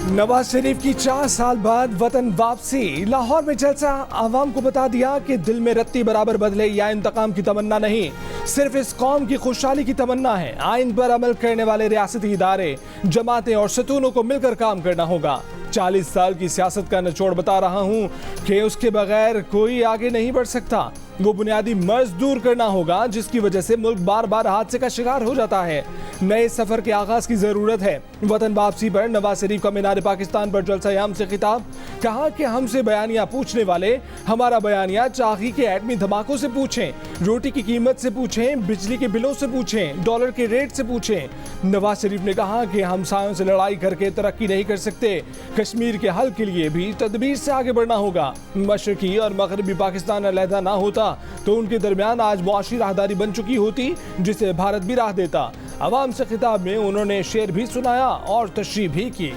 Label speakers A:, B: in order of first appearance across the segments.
A: नवाज शरीफ की 4 साल बाद वतन वापसी। लाहौर में जलसा, आवाम को बता दिया कि दिल में रत्ती बराबर बदले या इंतकाम की तमन्ना नहीं, सिर्फ इस कौम की खुशहाली की तमन्ना है। आइन पर अमल करने वाले रियासती इदारे, जमातें और सतूनों को मिलकर काम करना होगा। 40 साल की सियासत का निचोड़ बता रहा हूं कि उसके बगैर कोई आगे नहीं बढ़ सकता। वो बुनियादी मर्ज दूर करना होगा जिसकी वजह से मुल्क बार बार हादसे का शिकार हो जाता है। नए सफर के आगाज की जरूरत है। वतन वापसी पर नवाज शरीफ का मीनार पाकिस्तान पर जलसा-ए-आम से खिताब। कहा कि हमसे बयानिया पूछने वाले हमारा बयानिया चाकी के एटमी धमाकों से पूछें, रोटी की कीमत से पूछें, बिजली के बिलों से पूछें, डॉलर के रेट से पूछें। नवाज शरीफ ने कहा कि हमसायों से लड़ाई करके तरक्की नहीं कर सकते। कश्मीर के हल के लिए भी तदबीर से आगे बढ़ना होगा। मशरकी और मगरबी पाकिस्तान अलहदा ना होता तो उनके दरमियान आज मुआशी राहदारी बन चुकी होती जिसे भारत भी राह देता। अवाम से खिताब में उन्होंने शेर भी सुनाया और तशरीह भी की।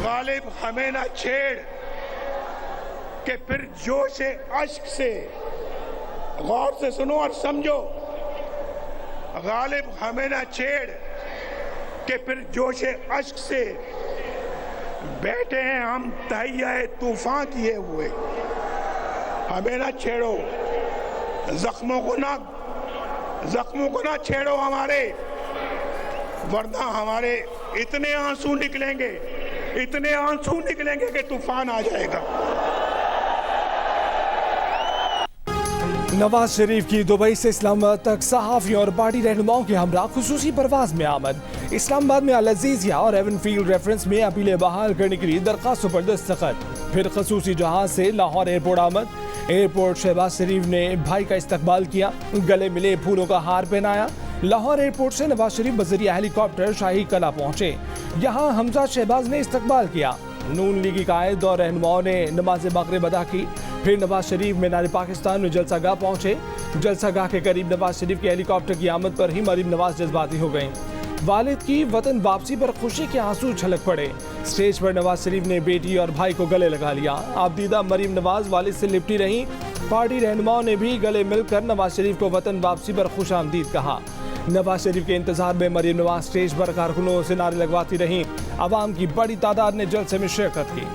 B: गालिब हमें ना छेड़ कि फिर जोश अश्क से, गौर से सुनो और समझो, गालिब हमें ना छेड़ कि फिर जोश अश्क से बैठे हैं हम तहैया तूफान किए हुए। हमें ना छेड़ो, जख्मों को ना छेड़ो हमारे, वरना हमारे इतने आंसू निकलेंगे कि तूफान आ जाएगा।
A: नवाज शरीफ की दुबई से इस्लामाबाद तक सहाफियों और पार्टी रहनुमाओं के हमरा खुसूसी परवाज में आमद। इस्लामाबाद में अल अजीजिया और एवनफील्ड रेफरेंस में अपीलें बहाल करने के लिए दरखास्तों पर दस्तखत। फिर खसूसी जहाज से लाहौर एयरपोर्ट आमद। एयरपोर्ट शहबाज शरीफ ने भाई का इस्तकबाल किया, गले मिले फूलों का हार पहनाया। लाहौर एयरपोर्ट से नवाज शरीफ बजरिया हेलीकॉप्टर शाही कला पहुंचे। यहाँ हमजा शहबाज ने इस्तकबाल किया। नून लीगी कायद और रहनुमाओं ने नमाज मगरिब अदा की। फिर नवाज शरीफ मीनार पाकिस्तान में जलसागाह पहुंचे। जलसागाह के करीब नवाज शरीफ के हेलीकॉप्टर की आमद पर ही मरीम नवाज जज्बाती हो गईं। वालिद की वतन वापसी पर खुशी के आंसू छलक पड़े। स्टेज पर नवाज शरीफ ने बेटी और भाई को गले लगा लिया। आबदीदा मरीम नवाज वालिद से लिपटी रहीं। पार्टी रहनुमाओं ने भी गले मिलकर नवाज शरीफ को वतन वापसी पर खुशामदीद कहा। नवाज शरीफ के इंतजार में मरीम नवाज स्टेज पर कारकुनों से नारे लगवाती रहीं। अवाम की बड़ी तादाद ने जलसे में शिरकत की।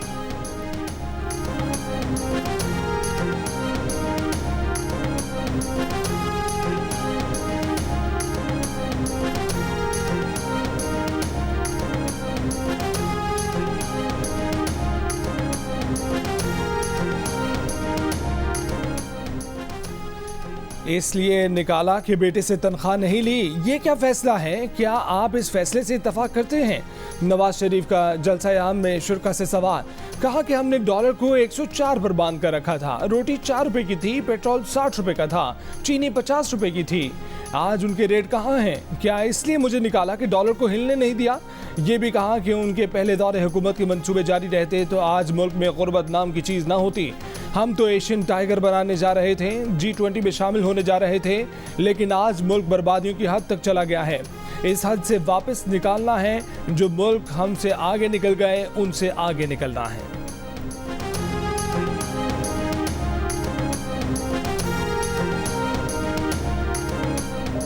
A: इसलिए निकाला कि बेटे से तनख्वाह नहीं ली। ये क्या फैसला है? क्या आप इस फैसले से इत्तफाक करते हैं? नवाज शरीफ का जलसा-ए-आम में शुरका से सवाल। कहा कि हमने डॉलर को 104 पर बांध कर रखा था। रोटी 4 रुपए की थी, पेट्रोल 60 रुपए का था, चीनी 50 रुपए की थी। आज उनके रेट कहाँ हैं? क्या इसलिए मुझे निकाला कि डॉलर को हिलने नहीं दिया? ये भी कहा कि उनके पहले दौरे हुकूमत के मंसूबे जारी रहते तो आज मुल्क में गुर्बत नाम की चीज़ ना होती। हम तो एशियन टाइगर बनाने जा रहे थे, G20 में शामिल होने जा रहे थे, लेकिन आज मुल्क बर्बादियों की हद तक चला गया है। इस हद से वापस निकालना है। जो मुल्क हमसे आगे निकल गए उनसे आगे निकलना है।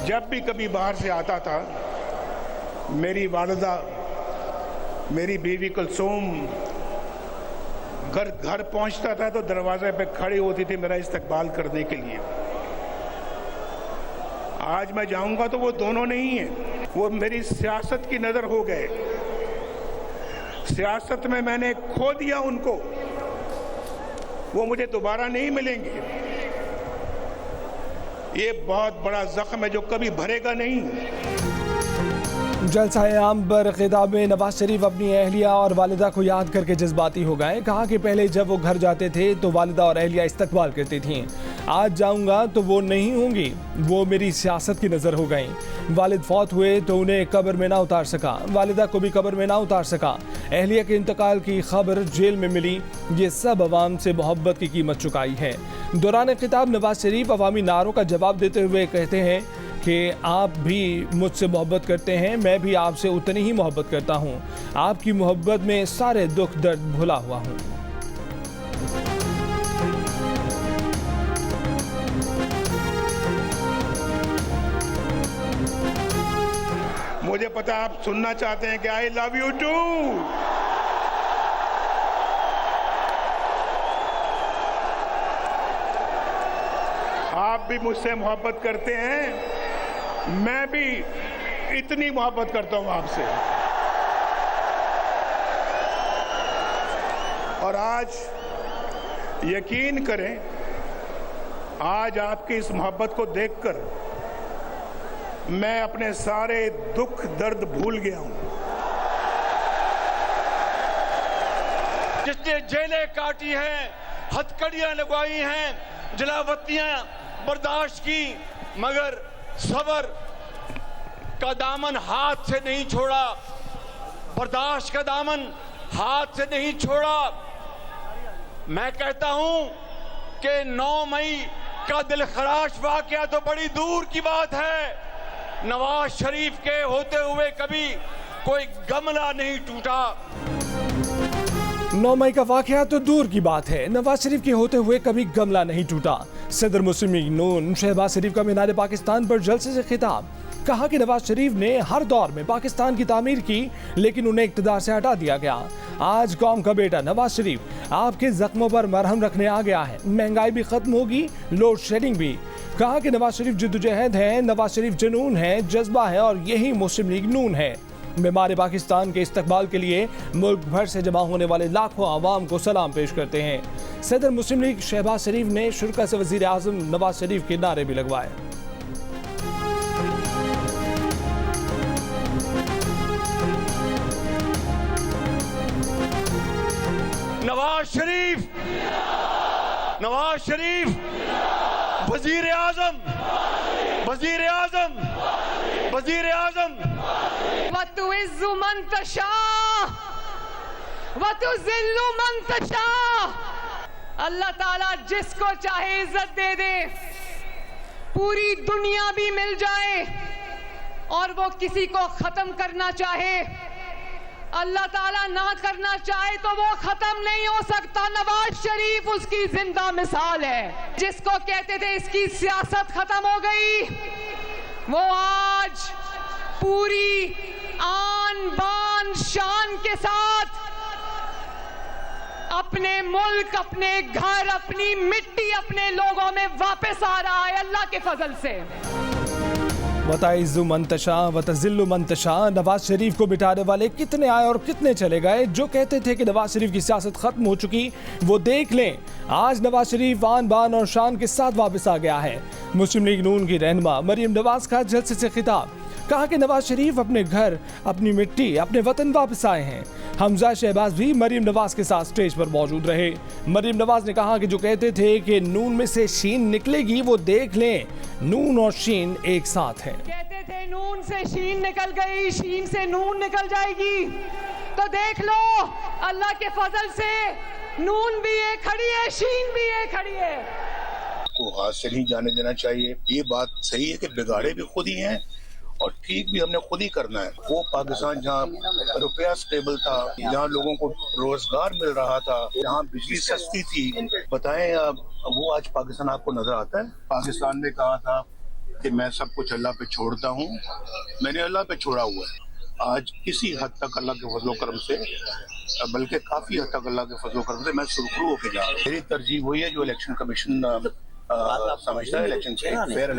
B: जब भी कभी बाहर से आता था, मेरी वालिदा, मेरी बीवी कुलसूम घर पहुंचता था तो दरवाजे पे खड़ी होती थी मेरा इस्तकबाल करने के लिए। आज मैं जाऊंगा तो वो दोनों नहीं है, वो मेरी सियासत की नजर हो गए। सियासत में मैंने खो दिया उनको, वो मुझे दोबारा नहीं मिलेंगे। ये बहुत बड़ा जख्म है जो कभी भरेगा नहीं।
A: जलसा-ए-आम पर खिताब में नवाज शरीफ अपनी अहलिया और वालिदा को याद करके जज्बाती हो गए। कहा कि पहले जब वो घर जाते थे तो वालिदा और अहलिया इस्तकबाल करती थीं। आज जाऊंगा तो वो नहीं होंगी, वो मेरी सियासत की नज़र हो गईं। वालिद फौत हुए तो उन्हें कब्र में ना उतार सका, वालिदा को भी कब्र में ना उतार सका। अहलिया के इंतकाल की खबर जेल में मिली। ये सब अवाम से मोहब्बत की कीमत चुकाई है। दौरान खिताब नवाज शरीफ अवामी नारों का जवाब देते हुए कहते हैं कि आप भी मुझसे मोहब्बत करते हैं, मैं भी आपसे उतनी ही मोहब्बत करता हूँ। आपकी मोहब्बत में सारे दुख दर्द भुला हुआ हूँ।
B: मुझे पता आप सुनना चाहते हैं कि आई लव यू टू। आप भी मुझसे मोहब्बत करते हैं, मैं भी इतनी मोहब्बत करता हूं आपसे। और आज यकीन करें, आज आपकी इस मोहब्बत को देखकर मैं अपने सारे दुख दर्द भूल गया हूं।
C: जिसने जेलें काटी हैं, हथकड़ियां लगवाई हैं, जलावतियां बर्दाश्त की, मगर सबर का दामन हाथ से नहीं छोड़ा, बर्दाश्त का दामन हाथ से नहीं छोड़ा। मैं कहता हूं कि 9 मई का दिलखराश वाकया तो बड़ी दूर की बात है, नवाज शरीफ के होते हुए कभी कोई गमला नहीं टूटा।
A: 9 मई का वाकया तो दूर की बात है, नवाज शरीफ के होते हुए कभी गमला नहीं टूटा। सदर मुस्लिम लीग नून शहबाज शरीफ का मीनार पाकिस्तान पर जलसे से खिताब। कहा कि नवाज शरीफ ने हर दौर में पाकिस्तान की तामीर की, लेकिन उन्हें इक़्तिदार से हटा दिया गया। आज कौम का बेटा नवाज शरीफ आपके जख्मों पर मरहम रखने आ गया है। महंगाई भी खत्म होगी, लोड शेडिंग भी। कहा कि नवाज शरीफ जिद्दोजहद है, नवाज शरीफ जुनून है, जज्बा है, और यही मुस्लिम लीग नून है। बीमार पाकिस्तान के इस्तकबाल के लिए मुल्क भर से जमा होने वाले लाखों आवाम को सलाम पेश करते हैं। सदर मुस्लिम लीग शहबाज शरीफ ने शुरा से वजीर आजम नवाज शरीफ के नारे भी लगवाए।
C: नवाज शरीफ, नवाज शरीफ, वजीर आजम, वजीर आजम, वजीर आजम।
D: वतुइज़्ज़ु मन तशा वतुज़िल्लु मन तशा। अल्लाह ताला जिसको चाहे इज्जत दे दे, पूरी दुनिया भी मिल जाए और वो किसी को खत्म करना चाहे, अल्लाह ताला ना करना चाहे तो वो खत्म नहीं हो सकता। नवाज शरीफ उसकी जिंदा मिसाल है। जिसको कहते थे इसकी सियासत खत्म हो गई, वो आज पूरी आन बान शान के साथ अपने मुल्क, अपने घर, अपनी मिट्टी, अपने लोगों में वापस आ रहा है अल्लाह के फजल से।
A: वताइज़्ज़ु मन तशा वतज़िल्लु मन तशा। नवाज शरीफ को बिठाने वाले कितने आए और कितने चले गए। जो कहते थे कि नवाज शरीफ की सियासत खत्म हो चुकी, वो देख लें, आज नवाज शरीफ आन बान और शान के साथ वापस आ गया है। मुस्लिम लीग नून की रहनुमा मरियम नवाज का जलसे से खिताब। कहा कि नवाज शरीफ अपने घर, अपनी मिट्टी, अपने वतन वापस आए हैं। हमजा शहबाज भी मरियम नवाज के साथ स्टेज पर मौजूद रहे। मरियम नवाज ने कहा कि जो कहते थे कि नून में से शीन निकलेगी, वो देख लें, नून और शीन एक साथ हैं।
D: कहते थे नून से शीन निकल गई, शीन से नून निकल जाएगी, तो देख लो अल्लाह के फजल से नून भी एक खड़ी है, शीन भी एक खड़ी है।
E: को हाथ से नहीं जाने देना चाहिए। ये बात सही है कि बिगाड़े भी खुद ही हैं और ठीक भी हमने खुद ही करना है। वो पाकिस्तान जहाँ रुपया स्टेबल था, जहाँ लोगों को रोजगार मिल रहा था, जहाँ बिजली सस्ती थी, बताएं वो आज पाकिस्तान आपको नजर आता है? पाकिस्तान ने कहा था कि मैं सब कुछ अल्लाह पे छोड़ता हूँ, मैंने अल्लाह पे छोड़ा हुआ है। आज किसी हद तक अल्लाह के फजलो करम से, बल्कि काफी हद तक अल्लाह के फजलो करम से मैं सुरखरू होकर जा रहा हूँ। मेरी तरजीह वही है जो इलेक्शन कमीशन समझता है, इलेक्शन फेयर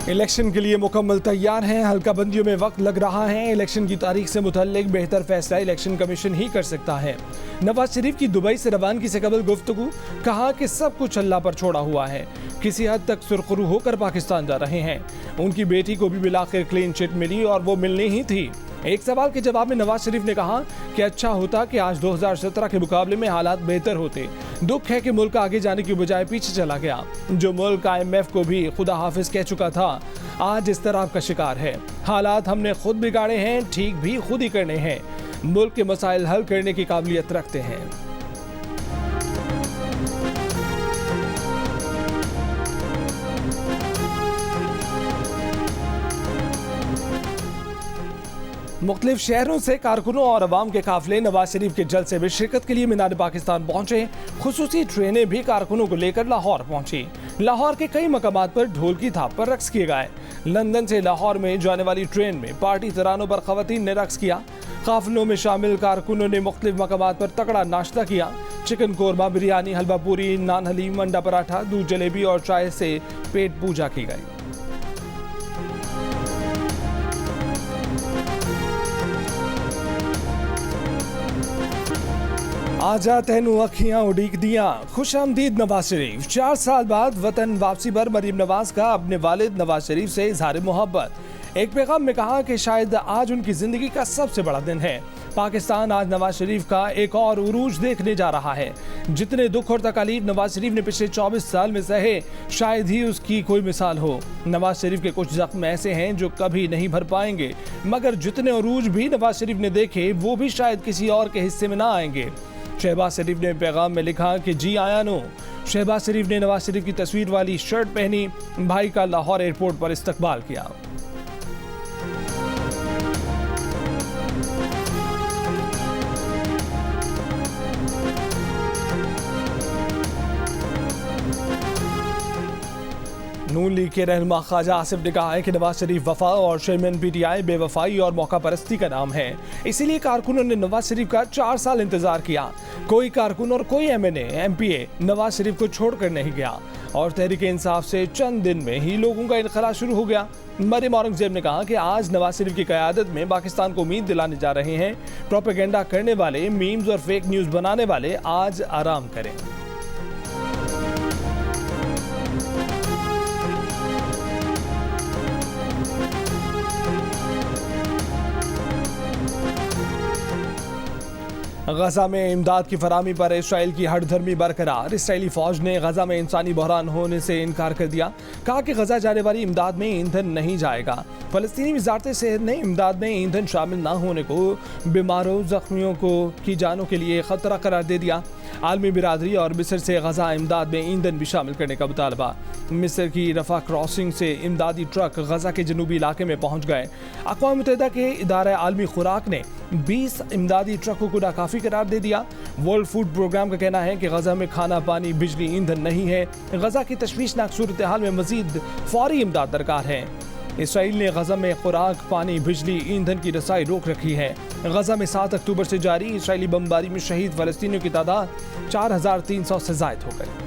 A: इलेक्शन के लिए मुकम्मल तैयार हैं। हल्का बंदियों में वक्त लग रहा है। इलेक्शन की तारीख से मुतल्लिक बेहतर फैसला इलेक्शन कमीशन ही कर सकता है। नवाज शरीफ की दुबई से रवानगी से कबल गुफ्तगू। कहा कि सब कुछ अल्लाह पर छोड़ा हुआ है। किसी हद तक सुरखरू होकर पाकिस्तान जा रहे हैं। उनकी बेटी को भी बिलाखिर क्लीन चिट मिली और वो मिलनी ही थी। एक सवाल के जवाब में नवाज शरीफ ने कहा कि अच्छा होता कि आज 2017 के मुकाबले में हालात बेहतर होते। दुख है कि मुल्क आगे जाने की बजाय पीछे चला गया। जो मुल्क IMF को भी खुदा हाफिज कह चुका था, आज इस तरह का शिकार है। हालात हमने खुद बिगाड़े हैं, ठीक भी खुद ही करने हैं। मुल्क के मसाइल हल करने की काबिलियत रखते हैं। मुख्तलिफ शहरों से कारकुनों और अवाम के काफिले नवाज शरीफ के जलसे में शिरकत के लिए मीनार पाकिस्तान पहुंचे। खुसूसी ट्रेनें भी कारकुनों को लेकर लाहौर पहुंची। लाहौर के कई मकामात पर ढोल की थाप पर रक्स किए गए। लंदन से लाहौर में जाने वाली ट्रेन में पार्टी तरानों पर खवातीन ने रक्स किया। काफिलों में शामिल कारकुनों ने मुख्तलिफ मकामात पर तगड़ा नाश्ता किया। चिकन कोरमा, बिरयानी, हलवा पूरी, नान हलीम, अंडा पराठा, दूध जलेबी और चाय से पेट पूजा की गई। आजा तेनू अखियां उड़ीक दियां, खुशामदीद नवाज शरीफ। 4 साल बाद वतन वापसी पर मरीम नवाज का अपने वालिद नवाज शरीफ से इजहार मोहब्बत। एक पैगाम में कहा कि शायद आज उनकी जिंदगी का सबसे बड़ा दिन है। पाकिस्तान आज नवाज शरीफ का एक और उरूज देखने जा रहा है। जितने दुख और तकलीफ नवाज शरीफ ने पिछले 24 साल में सहे, शायद ही उसकी कोई मिसाल हो। नवाज शरीफ के कुछ जख्म ऐसे हैं जो कभी नहीं भर पाएंगे, मगर जितने उरूज भी नवाज शरीफ ने देखे वो भी शायद किसी और के हिस्से में ना आएंगे। शहबाज शरीफ ने पैगाम में लिखा कि जी आया नो। शहबाज शरीफ ने नवाज शरीफ की तस्वीर वाली शर्ट पहनी, भाई का लाहौर एयरपोर्ट पर इस्तकबाल किया। नून लीग के रहनुमा ख्वाजा आसिफ ने कहा है कि नवाज शरीफ वफा और चेयरमैन पीटीआई बेवफाई और मौका परस्ती का नाम है। इसीलिए कारकुनों ने नवाज शरीफ का 4 साल इंतजार किया। कोई कारकुन और कोई एमएनए एमपीए नवाज शरीफ को छोड़कर नहीं गया और तहरीक इंसाफ से चंद दिन में ही लोगों का इनखला शुरू हो गया। मरीम औरंगजेब ने कहा कि आज नवाज शरीफ की क़यादत में पाकिस्तान को उम्मीद दिलाने जा रहे हैं। प्रोपेगेंडा करने वाले, मीम्स और फेक न्यूज़ बनाने वाले आज आराम करें। गजा में इमदाद की फराहमी पर इसराइल की हठधर्मी बरकरार। इसराइली फौज ने गजा में इंसानी बहरान होने से इनकार कर दिया। कहा कि गजा जाने वाली इमदाद में ईंधन नहीं जाएगा। फलस्तीनी वजारत सेहत ने इमदाद में ईंधन शामिल न होने को बीमारों, जख्मियों की जानों के लिए खतरा करार दे दिया। आलमी बिरादरी और मिस्र से गजा इमदाद में ईंधन भी शामिल करने का मुतालबा। मिस्र की रफा क्रॉसिंग से इमदादी ट्रक गजा के जनूबी इलाके में पहुंच गए। अक़वाम मुत्तहिदा के इदारा आलमी खुराक ने 20 इमदादी ट्रकों को नाकाफी करार दे दिया। वर्ल्ड फूड प्रोग्राम का कहना है कि गजा में खाना, पानी, बिजली, ईंधन नहीं है। गजा की तशवीशनाक सूरत हाल में मजीद फौरी इमदाद दरकार है। इसराइल ने गजा में खुराक, पानी, बिजली, ईंधन की रसाई रोक रखी है। गजा में 7 अक्टूबर से जारी इसराइली बमबारी में शहीद फलस्तीनियों की तादाद 4300 से ज़ायद हो गई।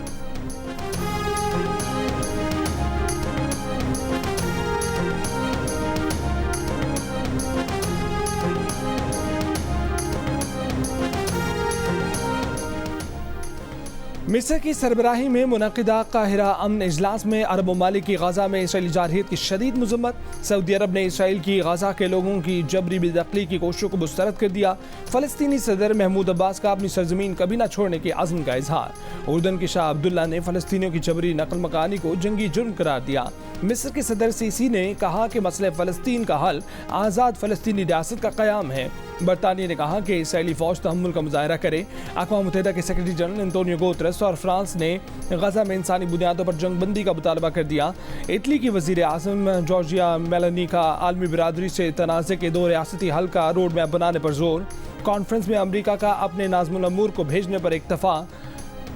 A: मिस्र की सरबराही में मुनक़िदा काहिरा अमन इजलास में अरब ममालिक की गजा में इसराइली जारहियत की शदीद मज़म्मत। सऊदी अरब ने इसराइल की गजा के लोगों की जबरी बेदखली की कोशिशों को मुस्तरद कर दिया। फ़लस्तीनी सदर महमूद अब्बास का अपनी सरजमीन कभी न छोड़ने के अज़्म का इजहार। उर्दन के शाह अब्दुल्ला ने फ़लस्तीनियों की जबरी नकल मकानी को जंगी जुर्म करार दिया। मिस्र के सदर सीसी ने कहा कि मसले फ़लस्तीन का हल आज़ाद फ़लस्तीनी रियासत का क़याम है। बरतानिया ने कहा कि इसराइली फ़ौज तहम्मुल का मुज़ाहरा करे। अक़वाम मुत्तहिदा के सेक्रेटरी जनरल एंटोनियो गुतेरेस और फ्रांस ने गजा में इंसानी बुनियादों पर जंगबंदी का मुतालबा कर दिया। इटली की वज़ीर आज़म जॉर्जिया मेलोनी का आलमी बिरादरी से तनाज़े के 2 रियासती हल का रोड मैप बनाने पर जोर। कॉन्फ्रेंस में अमरीका का अपने नाज़िमुल अमूर को भेजने पर इत्तफ़ा।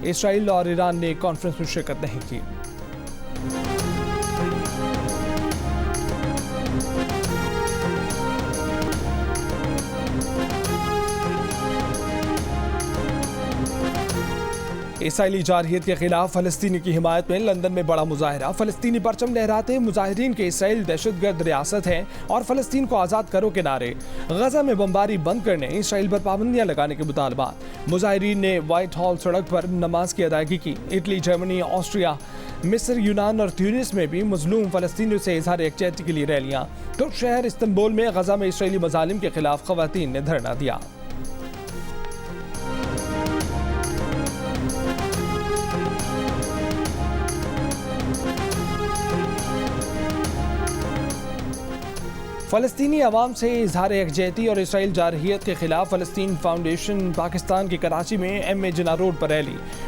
A: इसराइल और ईरान ने कॉन्फ्रेंस में शिरकत नहीं की। इसराइली जारहियत के खिलाफ फलस्तीनी की हिमायत में लंदन में बड़ा मुजाहरा। फलस्तीनी परचम लहराते मुजाहिरीन के इसराइल दहशतगर्द रियासत है और फलस्तीन को आज़ाद करो के नारे। गजा में बमबारी बंद करने, इसराइल पर पाबंदियां लगाने के मुतालबा। मुजाहिरीन ने व्हाइट हॉल सड़क पर नमाज की अदायगी की। इटली, जर्मनी, ऑस्ट्रिया, मिस्र, यूनान और ट्यूनिस में भी मजलूम फलस्तीनियों से इजहार यकजहती के लिए रैलियां। तुर्क शहर इस्तंबुल में गजा में इसराइली मजालिम के खिलाफ खवातीन ने धरना दिया। फ़लस्तीनी अवाम से इजहार यकजहती और इसराइल जारहियत के खिलाफ फ़लस्तीन फाउंडेशन पाकिस्तान के कराची में एम जिना रोड पर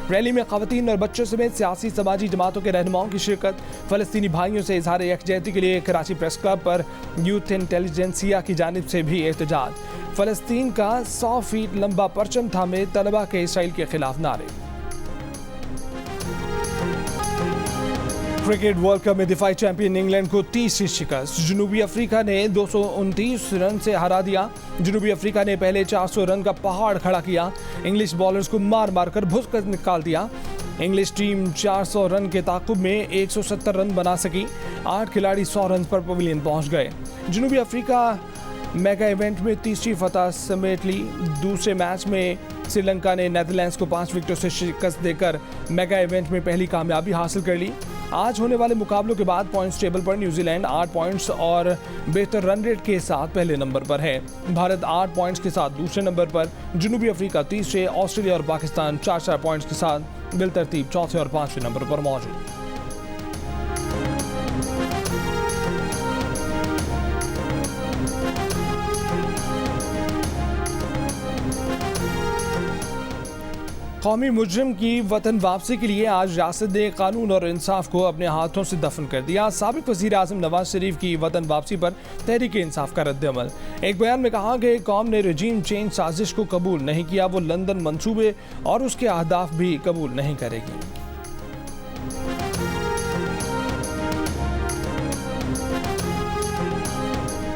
A: रैली में ख़वातीन और बच्चों समेत सियासी समाजी जमातों के रहनुमाओं की शिरकत। फ़लस्तीनी भाइयों से इजहार यकजहती के लिए कराची प्रेस क्लब पर यूथ इंटेलिजेंसिया की जानिब से भी एहतजाज। फ़लस्तीन का 100 फीट लंबा परचम थामे तलबा के इसराइल के खिलाफ नारे। क्रिकेट वर्ल्ड कप में दिफाई चैंपियन इंग्लैंड को तीसरी शिकस्त। जनूबी अफ्रीका ने 229 रन से हरा दिया। जनूबी अफ्रीका ने पहले 400 रन का पहाड़ खड़ा किया। इंग्लिश बॉलर्स को मार मार कर भुसकर निकाल दिया। इंग्लिश टीम 400 रन के ताकुब में 170 रन बना सकी। 8 खिलाड़ी 100 रन पर पवेलियन पहुंच गए। जनूबी अफ्रीका मेगा इवेंट में तीसरी फतह समेट ली। दूसरे मैच में श्रीलंका ने नीदरलैंड्स को 5 विकेटों से शिकस्त देकर मेगा इवेंट में पहली कामयाबी हासिल कर ली। आज होने वाले मुकाबलों के बाद पॉइंट्स टेबल पर न्यूजीलैंड 8 पॉइंट्स और बेहतर रन रेट के साथ पहले नंबर पर है। भारत 8 पॉइंट्स के साथ दूसरे नंबर पर, जनूबी अफ्रीका तीसरे, ऑस्ट्रेलिया और पाकिस्तान 4-4 पॉइंट्स के साथ बिलतरतीब चौथे और पांचवें नंबर पर मौजूद। कौमी मुजरिम की वतन वापसी के लिए आज रियासत ने कानून और इंसाफ को अपने हाथों से दफन कर दिया। साबिक वज़ीर आज़म नवाज शरीफ की वतन वापसी पर तहरीक इंसाफ का रद्द-ए-अमल। एक बयान में कहा कि कौम ने रजीम चेंज साजिश को कबूल नहीं किया, वो लंदन मंसूबे और उसके अहदाफ भी कबूल नहीं करेगी।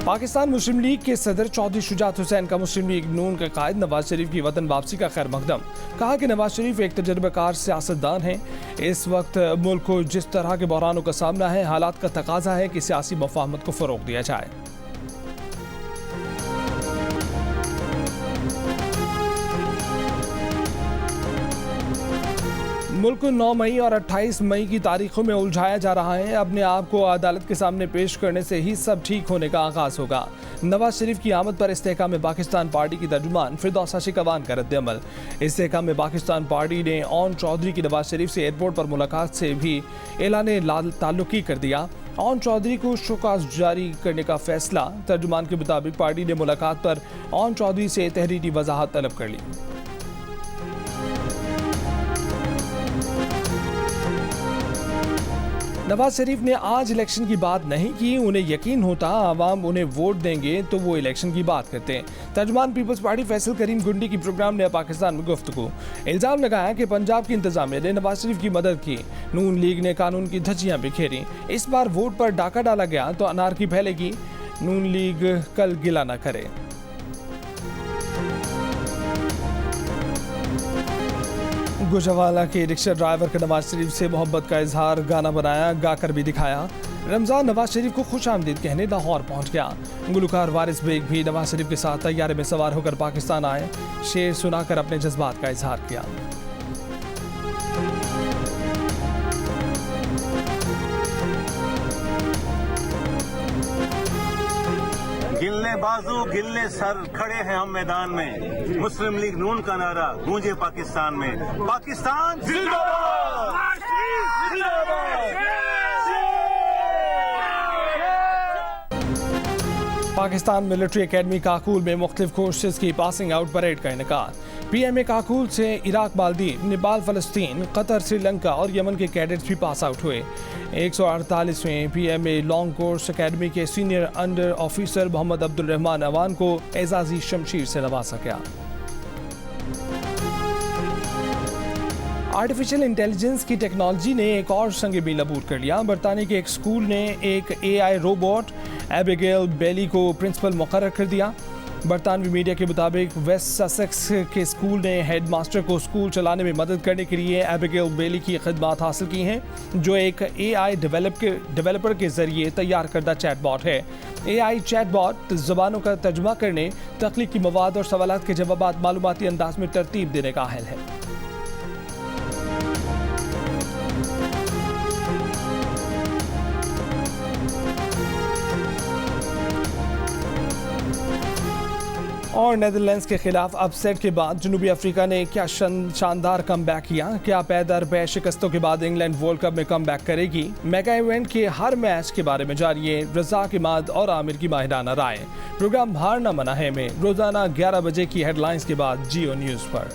A: पाकिस्तान मुस्लिम लीग के सदर चौधरी शुजात हुसैन का मुस्लिम लीग नून के कायद नवाज शरीफ की वतन वापसी का खैर मकदम। कहा कि नवाज शरीफ एक तजर्बाकार सियासतदान हैं। इस वक्त मुल्क को जिस तरह के बहरानों का सामना है, हालात का तकाजा है कि सियासी मफाहमत को फ़रोग़ दिया जाए। मुल्क को 9 मई और 28 मई की तारीखों में उलझाया जा रहा है। अपने आप को अदालत के सामने पेश करने से ही सब ठीक होने का आगाज होगा। नवाज शरीफ की आमद पर इस्तेहकाम पाकिस्तान पार्टी की तर्जुमान फिरदौस शिकवान का रद्द-ए-अमल। इस्तेहकाम पाकिस्तान पार्टी ने ओन चौधरी की नवाज शरीफ से एयरपोर्ट पर मुलाकात से भी ऐलान ताल्लुकी कर दिया। ओन चौधरी को शोकाज जारी करने का फैसला। तर्जुमान के मुताबिक पार्टी ने मुलाकात पर ओन चौधरी से तहरीरी वजाहत तलब कर ली। नवाज शरीफ ने आज इलेक्शन की बात नहीं की। उन्हें यकीन होता आवाम उन्हें वोट देंगे तो वो इलेक्शन की बात करते हैं। तर्जुमान पीपल्स पार्टी फैसल करीम गुंडी की प्रोग्राम ने पाकिस्तान में गुफ्तगू। इल्ज़ाम लगाया कि पंजाब की इंतजामिया ने नवाज शरीफ की मदद की। नून लीग ने कानून की धज्जियां बिखेरी। इस बार वोट पर डाका डाला गया तो अनारकी फैलेगी। नून लीग कल गिला न करे। गुजरावाला के रिक्शा ड्राइवर का नवाज शरीफ से मोहब्बत का इजहार गाना बनाया, गाकर भी दिखाया। रमजान नवाज शरीफ को खुश आमदीद कहने लाहौर पहुंच गया। गुलकार वारिस बेग भी नवाज शरीफ के साथ तैयारे में सवार होकर पाकिस्तान आए। शेर सुनाकर अपने जज्बात का इजहार किया।
F: गिलने बाजू गिलने सर खड़े हैं हम मैदान में। मुस्लिम लीग नून का नारा गूंजे पाकिस्तान में। पाकिस्तान जिंदाबाद।
A: पाकिस्तान मिलिट्री एकेडमी काकूल में मुख्तलिफ कोर्सेज की पासिंग आउट परेड का इनेकाद। PMA काकूल से इराक, मालदीव, नेपाल, फ़लस्तीन, कतर, श्रीलंका और यमन के कैडेट्स भी पास आउट हुए। 148वें PMA लॉन्ग कोर्स एकेडमी के senior under officer Mohammad Abdul Rahman Awan को एजाजी शमशीर से नवाजा गया। आर्टिफिशियल इंटेलिजेंस की टेक्नोलॉजी ने एक और संग मील अबूर कर लिया। बरतानिया के एक स्कूल ने एक AI रोबोट एबिगेल बेली को प्रिंसिपल मुकर्रर कर दिया। बरतानवी मीडिया के मुताबिक वेस्ट ससेक्स के स्कूल ने हेडमास्टर को स्कूल चलाने में मदद करने के लिए एबिगेल बेली की खिदमात हासिल की हैं, जो एक AI डेवलपर के जरिए तैयार करदा चैटबॉट है। AI चैटबॉट ज़बानों का तर्जुमा करने, तख्लीकी मवाद और सवालात के जवाबात मालूमाती अंदाज में तरतीब देने का अहल है। और नेदरलैंड्स के खिलाफ अपसेट के बाद जनूबी अफ्रीका ने क्या शानदार कमबैक किया। क्या पैदर बे शिकस्तों के बाद इंग्लैंड वर्ल्ड कप में कमबैक करेगी। मेगा इवेंट के हर मैच के बारे में जानिए रज़ाक इमाद और आमिर की माहिराना राय। प्रोग्राम हारना मना है में रोजाना 11 बजे की हेडलाइंस के बाद जियो न्यूज पर।